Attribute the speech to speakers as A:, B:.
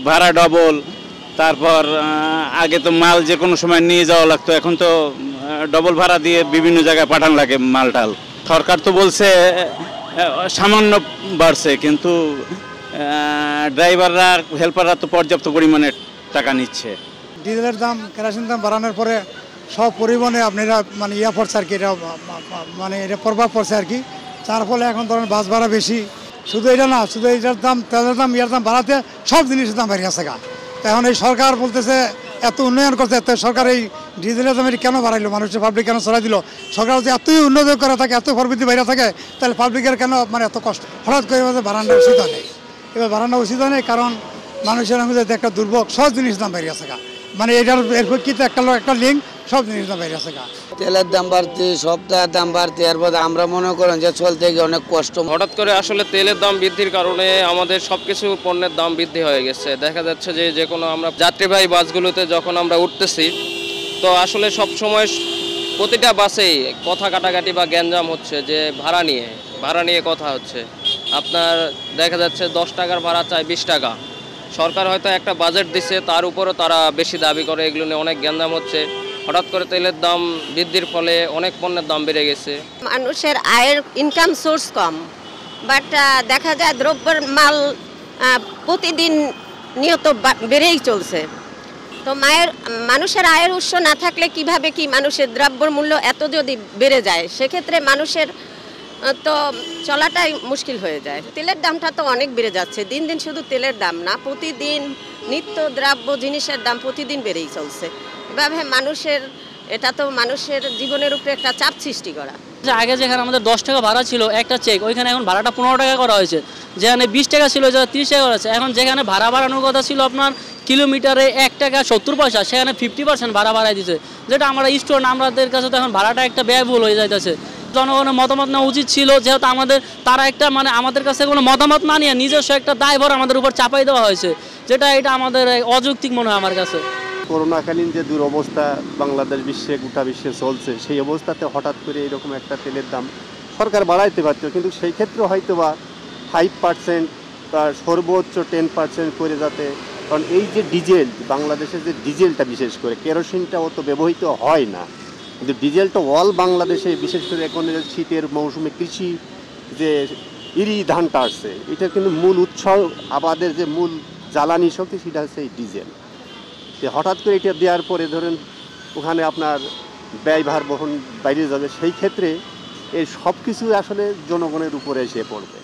A: ভাড়া ডবল। তারপর আগে তো মাল যে কোনো সময় নিয়ে যাওয়া লাগতো, এখন তো ডবল ভাড়া দিয়ে বিভিন্ন জায়গায় পাঠান লাগে মালটাল। সরকার তো বলছে সামান্য বাড়ছে, কিন্তু ড্রাইভাররা হেল্পাররা তো পর্যাপ্ত পরিমাণে টাকা নিচ্ছে।
B: ডিজেলের দাম কেরোসিন দাম বাড়ানোর পরে সব পরিবহনে আপনারা মানে ইয়া পড়ছে আর কি, এটা মানে এটা প্রভাব পড়ছে আর কি। যার ফলে এখন ধরেন বাস ভাড়া বেশি। শুধু এটা না, শুধু এটার দাম, তেলের দাম, ইয়ার দাম বাড়াতে সব জিনিসের দাম বেড়ে গেছে গা। তো এখন এই সরকার বলতেছে এত উন্নয়ন করছে, এত সরকার এই ডিজেলের দাম কেন বাড়াইলো, মানুষের পাবলিক কেন চড়াই দিল? সরকার যদি এতই উন্নয়ন করা থাকে, এত প্রবৃদ্ধি বাইরে থাকে, তাহলে পাবলিকের কেন মানে এত কষ্ট? হঠাৎ করে বাড়ানো উচিত নেই, এবার বাড়ানো উচিত নেই, কারণ মানুষের একটা দুর্ভোগ, সব জিনিস দাম বেড়ে গেছে গা। মানে এটার এর প্রেক্ষিতে একটা লিঙ্ক, সব জিনিস দাম বেড়ে গেছে গা।
C: তেলের দাম বাড়তি, সপ্তাহের দাম বাড়তি, এরপর আমরা মনে করেন যে চলতে গিয়ে অনেক কষ্ট।
D: হঠাৎ করে আসলে তেলের দাম বৃদ্ধির কারণে আমাদের সবকিছু পণ্যের দাম বৃদ্ধি হয়ে গেছে। দেখা যাচ্ছে যে কোনো আমরা যাত্রীবাহী বাসগুলোতে যখন আমরা উঠতেছি, তো আসলে সব সময় প্রতিটা বাসেই কথা কাটাকাটি বা গ্যাঞ্জাম হচ্ছে, যে ভাড়া নিয়ে কথা হচ্ছে। আপনার দেখা যাচ্ছে 10 টাকার ভাড়া চাই 20 টাকা। সরকার হয়তো একটা বাজেট দিচ্ছে, তার উপরও তারা বেশি দাবি করে, এগুলো নিয়ে অনেক গ্যাঞ্জাম হচ্ছে। হঠাৎ করে তেলের দাম বৃদ্ধির ফলে অনেক পণ্যের দাম বেড়ে গেছে।
E: মানুষের আয়ের ইনকাম সোর্স কম, বাট দেখা যায় দ্রব্যের মাল প্রতিদিন নিয়ত বেড়েই চলছে। তো মানুষের আয়ের উৎস না থাকলে কিভাবে কি মানুষের দ্রব্যের মূল্য এত যদি বেড়ে যায়, সেক্ষেত্রে মানুষের তো চলাটাই মুশকিল হয়ে যায়। তেলের দামটা তো অনেক বেড়ে যাচ্ছে দিন দিন। শুধু তেলের দাম না, প্রতিদিন নিত্য দ্রব্য জিনিসের দাম প্রতিদিন বেড়েই চলছে। এভাবে এটা তো মানুষের জীবনের উপরে একটা চাপ সৃষ্টি করা।
F: আগে যেখানে আমাদের 10 টাকা ভাড়া ছিল একটা চেক, ওইখানে এখন ভাড়াটা 15 টাকা করা হয়েছে। যেখানে 20 টাকা ছিল, যেটা 30 টাকা করা হয়েছে। এখন যেখানে ভাড়া বাড়ানোর কথা ছিল আপনার কিলোমিটারে 1 টাকা 70 পয়সা, সেখানে 50% ভাড়া বাড়াই দিচ্ছে, যেটা আমরা স্টুডেন্ট, আমাদের কাছে তো এখন ভাড়াটা একটা ব্যয়বহুল হয়ে যাইতেছে। জনগণের মতামত নেওয়া উচিত ছিল, যেহেতু তারা একটা মানে আমাদের কাছে কোনো মতামত না নিয়ে নিজস্ব একটা দায়ভার আমাদের উপর চাপাই দেওয়া হয়েছে, এটা আমাদের অযৌক্তিক মনে হয় আমার কাছে।
G: করোনাকালীন যে দুরবস্থা বাংলাদেশ গোটা বিশ্বে চলছে, সেই অবস্থাতে হঠাৎ করে এরকম একটা তেলের দাম সরকার বাড়াইতে পারত, কিন্তু সেই ক্ষেত্রে হয়তো বা 5% বা সর্বোচ্চ 10% করে যাতে, কারণ এই যে ডিজেল, বাংলাদেশের যে ডিজেলটা, বিশেষ করে কেরোসিনটা অত ব্যবহৃত হয় না, কিন্তু ডিজেলটা অল বাংলাদেশে, বিশেষ করে এখন শীতের মৌসুমে কৃষি যে ইরি ধানটা আসছে, এটার কিন্তু মূল উৎস, আমাদের যে মূল জ্বালানি শক্তি, সেটা হচ্ছে এই ডিজেল। হঠাৎ করে এটা দেওয়ার পরে ধরেন ওখানে আপনার ব্যয়ভার বহন বাইরে যাবে, সেই ক্ষেত্রে এই সব কিছু আসলে জনগণের উপরে এসে পড়বে।